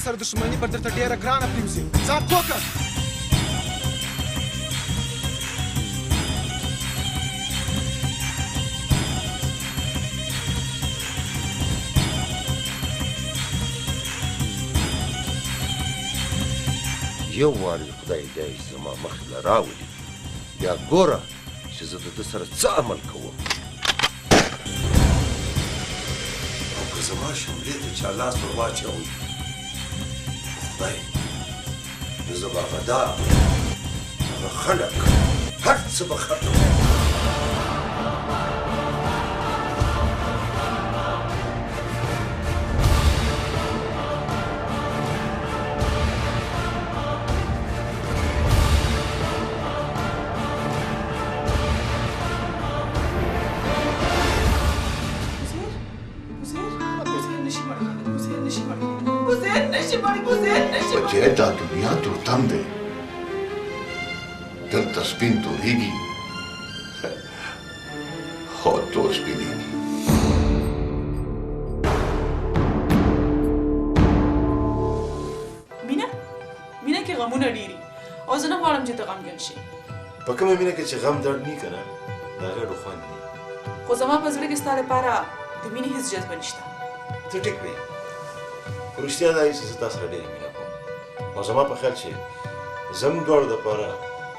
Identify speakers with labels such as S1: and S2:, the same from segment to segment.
S1: سره دښمني به درته ډېره ګرانه پرېوځي ځان پوه کړه
S2: یو وارې خدای دی چې زما مخې له راولي بیا ګوره چې زه د ده سره څه عمل کوم او که زما شملې ته چا لاس ور واچوي خدای نو زه به هغه دا هغه خلک هر څه به ختم
S3: بچے دا دنیا تورتم دی دلته سپین تورېږي خو تور سپینېږي
S4: مینه کې غمونه ډېري او زه نه غواړم چې ته غمګن شې
S5: په کومه مینه کې چې غم درد نه که نه د هغې ډېر خوند وي
S4: خو زما په زړه کې ستا لپاره د مینې هېڅ جذبه نشته
S5: ته ټیک وې خو رښتیا دا چې زه تا سره ډېره مینه کوم او زما په خیال چې زموږ دواړو دپاره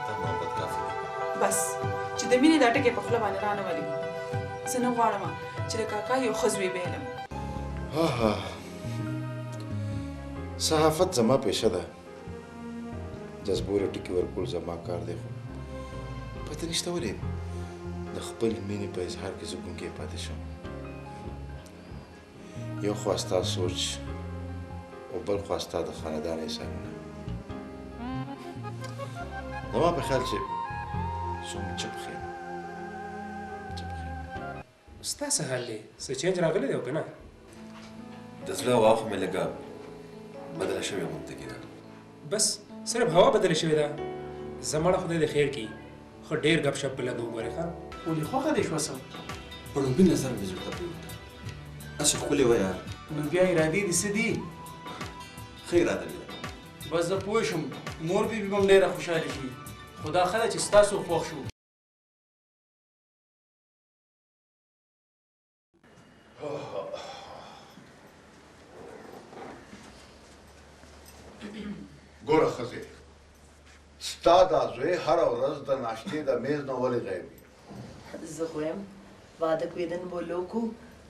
S5: دا محبت کافي دی
S4: بس چې د مینې دا ټکې په خوله باندې رانه ولي زه نه غواړم چې د کاکا یو ښه زوی بیلم
S5: صحافت زما پیشه ده جذبور ټکي ورکول زما کار دی خو پته نشته ولې د خپل مینې په اظهار کې زه ګونګی پاتې شم یو خوا ستا سوچ او بل خوا ستا د خاندان احسانونه زما په خیال چې څومره چپ ښیم
S6: ستا څه حال دی څه چینج راغلی دی او که نه
S2: د زړه هوا خو مې لږه بدله شوې غوندې کېده
S6: بس صرف هوا بدله شوې ده زمړه خدای دې خیر کړي خو ډېر گپ شپ په لږه وګورې ښه
S1: ولې خوښه دې شوه څه
S2: په لومبي نظر مې زړه ته پرېوته هسې ښکلې وه یار
S1: نو بیا ارادې دې څه دي
S2: ښه اراده مې ده
S1: بس زه پوه شم مور بي بي به هم ډېره خوشحاله شي خو دا ښه ده چې ستاسو خوښ شو
S3: ګوره ښځې ستا دا زوی هره ورځ د ناشتې د میز نه ولې غیب وي
S7: زه خو یم واده کېدن به لوکو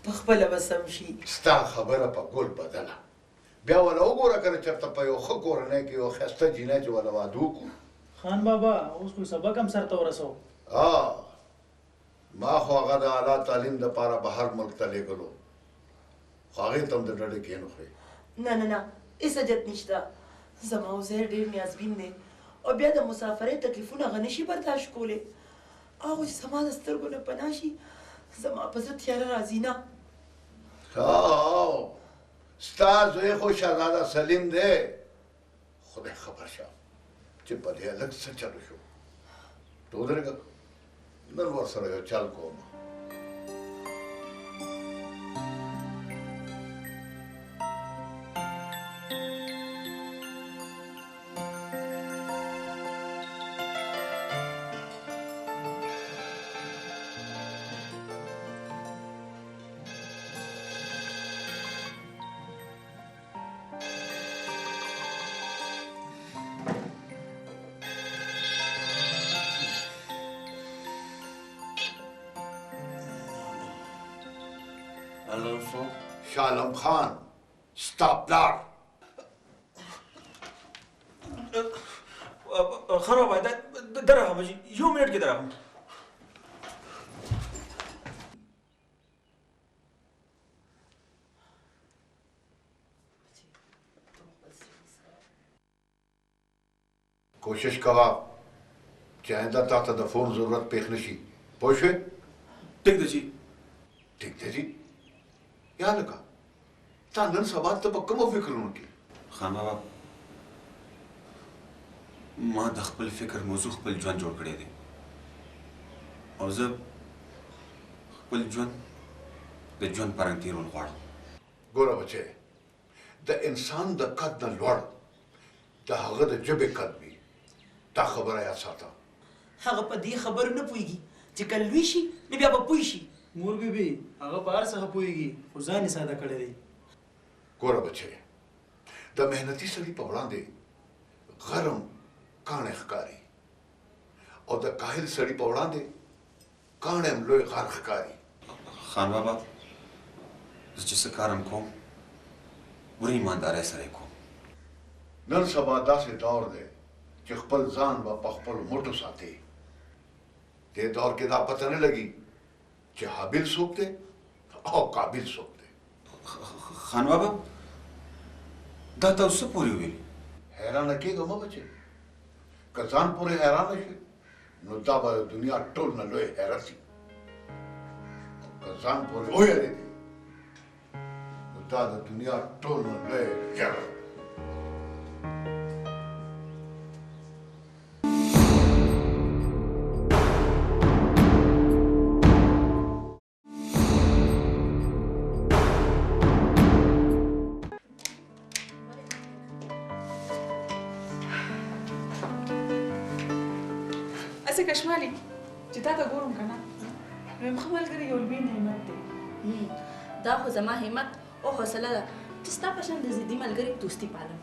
S7: په خپله به سم شي
S3: ستا خبره په ګل بدله بیا وله وګوره که نه چېرته په یو ښه کورنۍ کې یو ښایسته جینۍ چې وله واده وکړو
S8: خان بابا اوس خو سبق هم سرته ورسو
S3: ما خو هغه د اعلی تعلیم دپاره بهر ملک ته لېږلو خو هغې ته هم د ډډې کېنښوې
S7: نه نه نه هېڅ حاجت نشته زما عزیر ډېر نیازبین دی او بیا د مسافرۍ تکلیفونه هغه نشي برداشت کولی هغه چې زما د سترګو نه پناه شي زما په زړه تیاره راځي نه
S3: ستا زوی خو شهزاده سلیم دی خدای خبر شه چې په دې هلک څه چلو شو ته ودرېږه نن ورسره یو چل کوم شاه عالم خان ستا پلار
S9: خان بابا درغم یو منټ کې درغم
S3: کوشش کوه چې آینده تا ته د فون ضرورت پېښ نه شي پوه شوې
S9: ټیک ده جي
S3: ټیک دی جي یا لکه تا نن سبا ته په کومو فکرونو کې
S9: خان بابا ما د خپل فکر موضوع خپل ژوند جوړ کړی دی او زه خپل ژوند د ژوند په رنګ تېرول غواړم
S3: ګوره بچی د انسان د قد نه لوړ د هغه د ژبې قد وي دا خبره یاد ساته
S7: هغه په دې خبرو نه پوهېږي چې کله لوی شي نو بیا به پوه شي
S8: مور بیبي هغه په هر څه ښه پوهېږي خو ځان یې ساده کړی دی
S3: ګوره بچی د محنتي سړي په وړاندې غرم کاڼی ښکاري او د کاهل سړي په وړاندې کاڼی هم لوی غر ښکاري
S9: خان بابا زه چې څه کار هم کوم ور ایماندارۍ سره یې کوم
S3: نن سبا داسې دور دی چې خپل ځان به په خپلو موټو ساتي دې دور کې دا پته نه لګي چې حابل څوک دی او قابل څوک دی
S9: خان بابا دا تاسو څه پورې وویل
S3: حیرانه کېږه مه بچې که ځان پورې حیرانه شي نو دا به د دنیا ټول نه لوی حیرت وي او که ځان پورې ویرېدې نو دا د دنیا ټول نه لوی جرم
S4: کشمالي چې تا ته ګورم که نه وایم ښه ملګری یو لوی نعمت دی
S10: دا خو زما همت او حوصله ده چې ستا په شان د ضدي ملګري دوستي پالم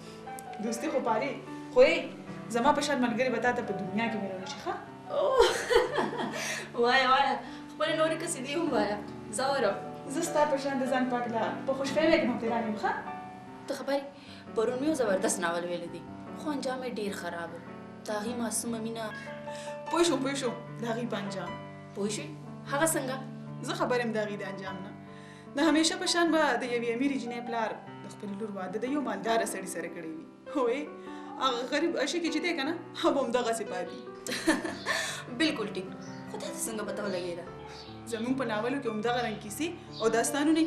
S4: دوستي خو پالې خو زما په شان ملګري به تا ته په دنیا کې میراوي شي ښه
S10: وایه وایه خپلې نورې قصیدې هم وایه زه اورم
S4: زه ستا په شان د ځان پاک له په خوشفهمۍ کې مبتلا یم ښه
S10: ته خبرې پرون مې یو زبردست ناول ویلی دی خو انجام یې ډېر خراب و د هغې معصومه مینه
S4: پوه شوم د هغې په انجام
S10: پوه شوې هغه څنګه
S4: زه خبر یم د هغې د انجام نه د همیشه په شان به د یوې امیرې جینۍ پلار د خپلې لور واده د یو مالداره سړي سره کړی وي هوی هغه غریب عشقي چې دی که نه هم همدغسې پاتې
S10: بلکل ټیک خو تا ته څنګه پته ولګېده
S4: زموږ په ناولو کې همدغه رنګ کیسې او داستانونه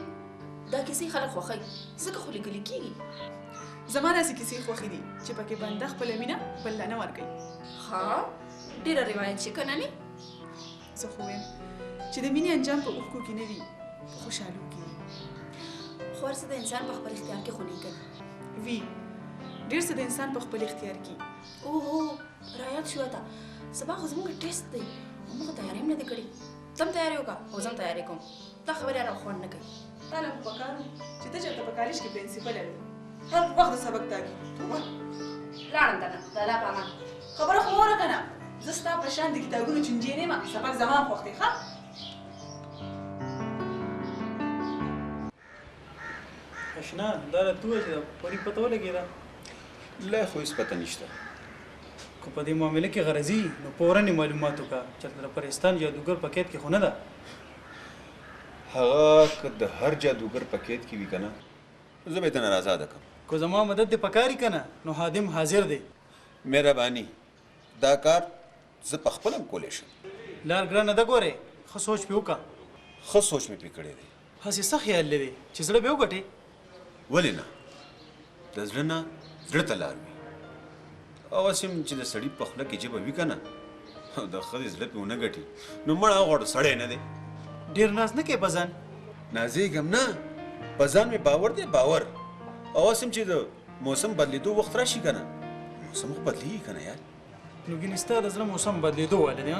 S10: دا کیسې خلک خوښوي ځکه خو لیکلي کېږي
S4: زما داسې کیسې خوښې دي چې پکې بنده خپله مینه بل له نه ورکوي
S10: ها ډېره روایت شي که نه نې
S4: زه خو وایم چې د مینې انجام په اوښکو کې نه وي په خوشحالو کې وي
S10: خو هر څه د انسان په خپل اختیار کې خو نه کوي
S4: وي ډېر څه د انسان په خپل اختیار کې
S10: اوهو رایاد شوه ته سبا خو زموږ ټیسټ دی موږ تیاری هم نه دی کړې ځم تیاری وکړه او زه هم تیاری کوم دا خبرې هره خوند نه کوي
S4: تا له خو پکار و چې ته چېرته په کالج کې پرنسپله وې هر وخت د سبق تاکي توبه
S10: لاړم ته نه د الله په امان
S4: خبره خو واوره که نه زه ستا په شان د کتابونو چونجې نه یم سبق زما هم خوښ دی ښه
S8: اشنا دا راته ووایه چې د پري پته ولګېده
S9: لا خو هېڅ پته نشته
S8: که په دې معامله کې غرضي نو فوراً یې معلومات وکړه چې د پرستان جادوګر په قید کې خو نه ده
S9: هغه که د هر جادوګر په قید کې وي که نه زه به یې ته نه آزاده کړم
S8: که زما مدد دې پکاري که نه نو خادم حاضر دی
S9: مهرباني دا کار زه په خپله هم کولی شم
S8: لار ګرانه ده ګورې ښه سوچ پې وکړه
S9: ښه سوچ مې پرې کړی دی
S8: هسې څه خیال لرې چې زړه به وګټې
S9: ولې نه د زړه نه زړه ته لار وي اوس هم چې د سړي په خوله کې ژبه وي که نه او د ښځې زړه پې ونه ګټي نو مړ هغه غوړ سړی نه دی
S8: ډېر ناز نه کوې په ځان
S9: نازېږم نه په ځان مې باور دی باور اوس هم چې د موسم بدلېدو وخت راشي که نه موسم خو بدلېږي که نه یار
S8: نو ګینې ستا د زړه موسم بدلېدو واله دی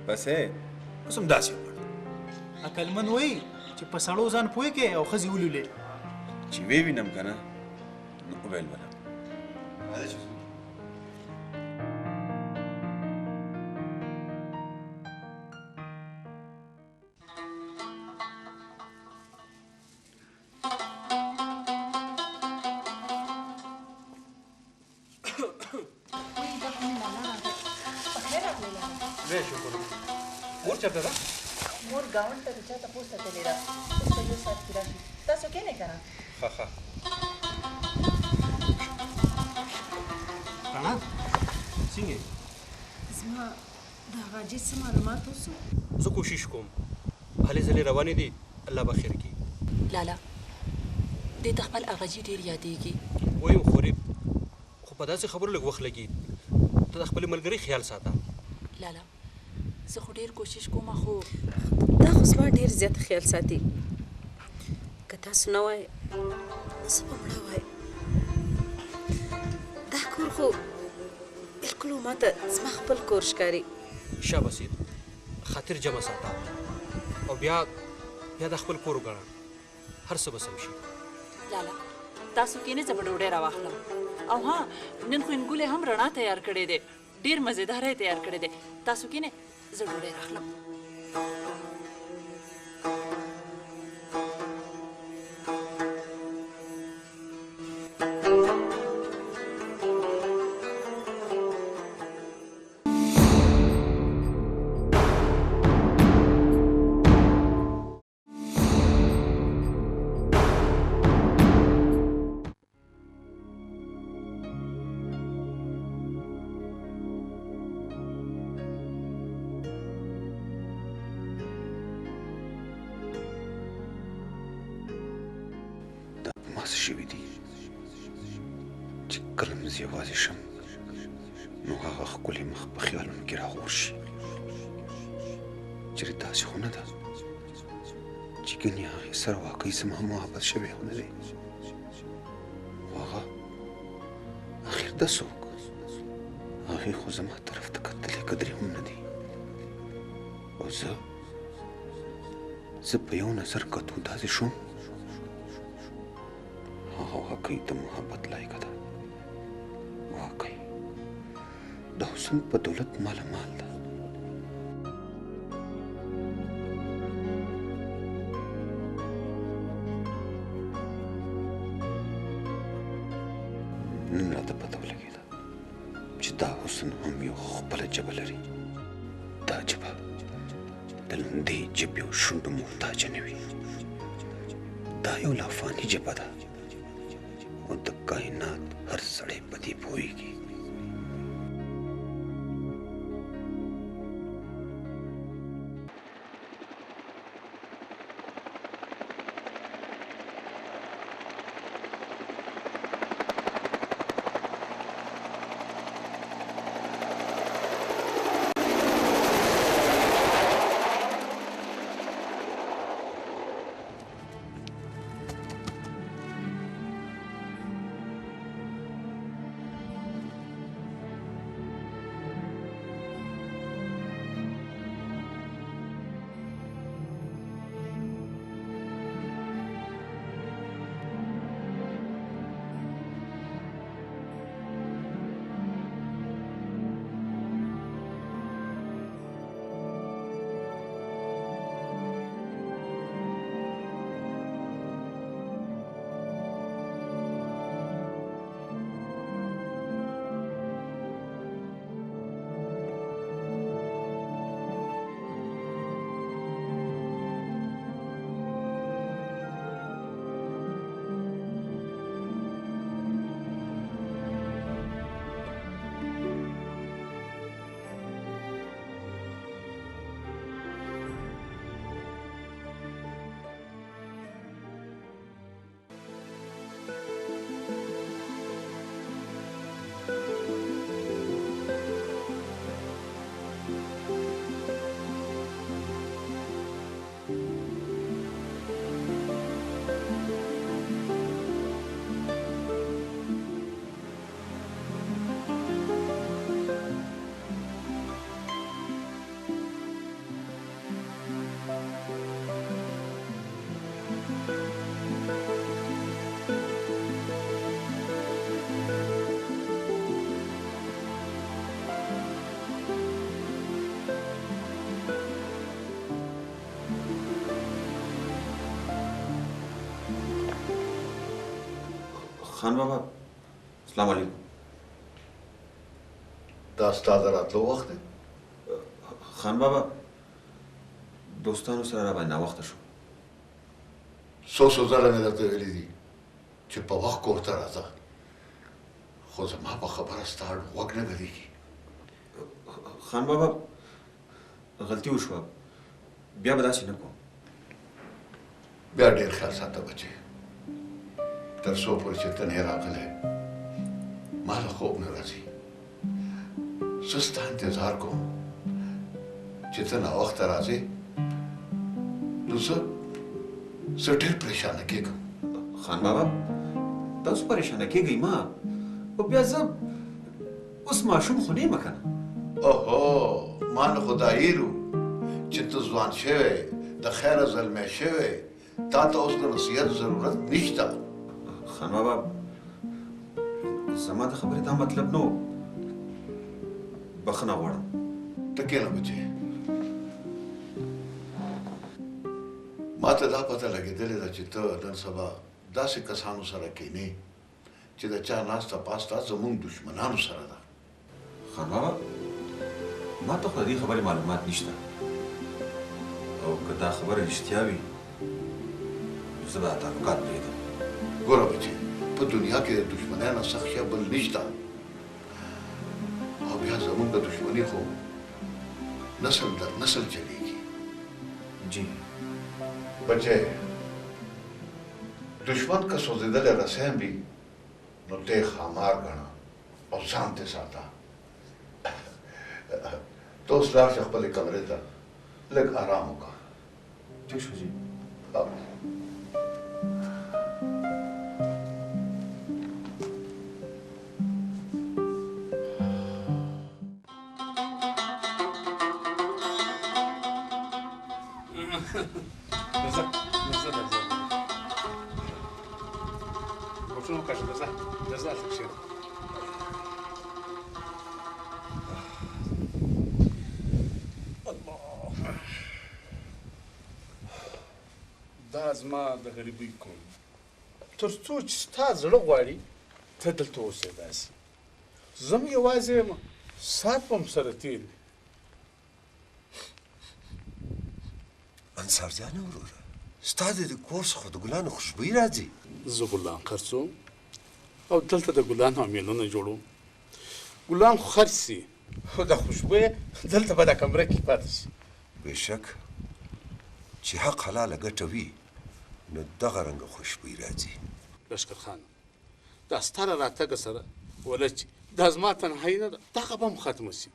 S9: بس اوس هم داسې وکړ
S8: عقلمن وایي چې په سړو ځان پوه کړې او ښځې ولولې
S9: چې ویې وینم که نه نو وویل به نه
S6: مور چېرته ده
S7: مور ګاونډ ته د چا تپوس ته تللې ده اوس به یو ساعت کې راشي تاسو کښېنئ که نه
S6: ښه ښه رڼا څنګه
S7: زما د هغه حاجي څه معلومات اوسو
S6: زه کوشش کوم هلې ځلې روانې دي الله به خیر کړي
S10: لالا دې ته خپل اغاجي ډېر یادېږي
S6: وایم خورې خو په داسې خبرو لږ وخت لګي ته د خپلې ملګري خیال ساته
S10: لالا زه خو ډېر کوشش کوم خو دا خو زما ډېر زیات خیال ساتي که تاسو نه وای
S11: نو زه به مړه وای. دا کور خو بالکل ماته زما خپل کور ښکاري.
S12: شابه سید، خاطر جمع ساته او بیا د خپل کور وګڼه، هر څه به سم شي.
S11: لالا تاسو کینې زه به ډوډۍ راواخلم. او ها نن خو انګولې هم رڼا تیار کړی دی، ډېر مزېدار یې تیار کړی دی. تاسو کینې زه ډوډۍ راخلم.
S13: شوي دي چې کله مې زه یوازې شم نو هغه ښکلی مخ په خیالونو کې راغور شي. چېرې داسې خو نه ده چې ګنې هغې سره واقعي زما محبت شوی خو نه دی. خو هغه اخر ده څوک؟ هغې خو زما طرف ته کتلې قدرې هم نه دي. او زه په یو نظر کتو داسې شوم هغه واقعي د محبت لایقه ده. واقعي د حسن په دولت ماله مال ده. نن راته پته ولګېده چې دا حسن هم یو خپله ژبه لري. دا ژبه د لوندې ژبې او شونډو محتاجه نه وي. دا یو لافاني ژبه ده او د کائنات هر سړی په دې پوهېږي.
S9: خان بابا السلام علیکم.
S3: دا ستا د راتلو وخت دی؟
S9: خان بابا دوستانو سره را باندې ناوخته شو.
S3: څو ځله مې درته ویلي دي چې په وخت کور ته راځه، خو زما په خبره ستا غوږ نه بدېږي.
S9: خان بابا غلطي وشوه، بیا به داسې نه کوم.
S3: بیا ډېر خیال ساته بچې، تر څو پورې چې ته نه راغلی ما له خوب نه راځي. زه ستا انتظار کوم چې ته ناوخته راځې نو زه ډېر پریشانه کېږم.
S9: خان بابا تاسو پریشانه کېږئ مه خو بیا زه اوس ماشوم خو نه یم که نه
S3: اوهو ما نه خو دا هیرو چې ته ځوان شوی د خیره زلمی شوی تا ته اوس د نصیحت ضرورت نشته
S9: خان بابا زما د خبرې دا مطلب نه و بخښنه غواړم
S3: ته کښېنه بچې ما ته دا پته لګېدلې ده چې ته نن سبا داسې کسانو سره کښېنې چې د چا ناسته پاسته زموږ دشمنانو سره ده
S9: خان بابا ما ته خو د دې خبرې معلومات نشته او که دا خبره رښتیا وي زه به تعلقات پرېږدم
S3: ګوره بچې په دنیا کې د دشمنۍ نه سخت شی بل نشته او بیا زموږ د دشمني خو نسل در نسل چلیږي
S9: جی
S3: بچې دشمن که سوځېدلی رسۍ وي نو ته یې ښامار ګڼه او ځان ته ساته ته اوس لاړ شه خپلې کمرې ته لږ ارام وکړه
S9: ٹھیک شو جی
S14: دا زما د غریبۍ کوم تر څو چې ستا زړه غواړي ته دلته اوسې داسې زه هم یوازې یم ساعت به م سره تېر وي
S2: انصار جانه وروره ستا د دې کور څخه د ګلانو خوشبويي راځي
S14: زه ګلان خرڅوم او دلته د ګلانو میلونه جوړوم ګلان خو خرڅ سي خو د خوشبویه دلته به دا کمره کې پاتې شي
S2: بېشک چې حق حلاله ګټه وي نو دغه رنګه خوشبويي راځي
S14: لشکر خانه دا ستا له راتګه سره ولچ دا زما تنهایي نه ده دغه به هم ختمه سي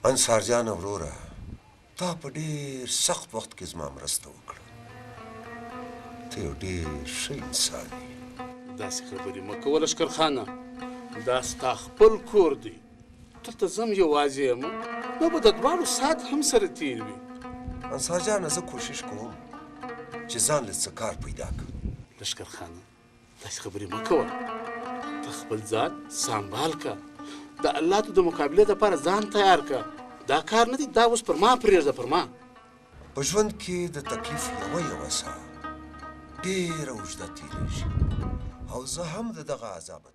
S2: انصار جانه وروره تا په ډېر سخت وخت کې زما مرسته وکړه ته یو ډېر ښه انسان یې
S14: داسې خبرې مه کوه لشکر خانه دا ستا خپل کور دی دلته زه هم یوازې یم نو به د دواړو ساعت هم سره تېر وي
S2: انصار جانه زه کوشش کوم چې ځان له څه کار پیدا کړم
S14: لشکر خانه داسې خبرې مه کوه ته خپل ځان سنبال که د الله د مقابلې دپاره ځان تیار که دا کار نه دی دا اوس پر ما پرېږده پر ما
S2: په ژوند کې د تکلیف یوه ساه ډېره اوږده تېرېږي او زه هم د دغه عذابه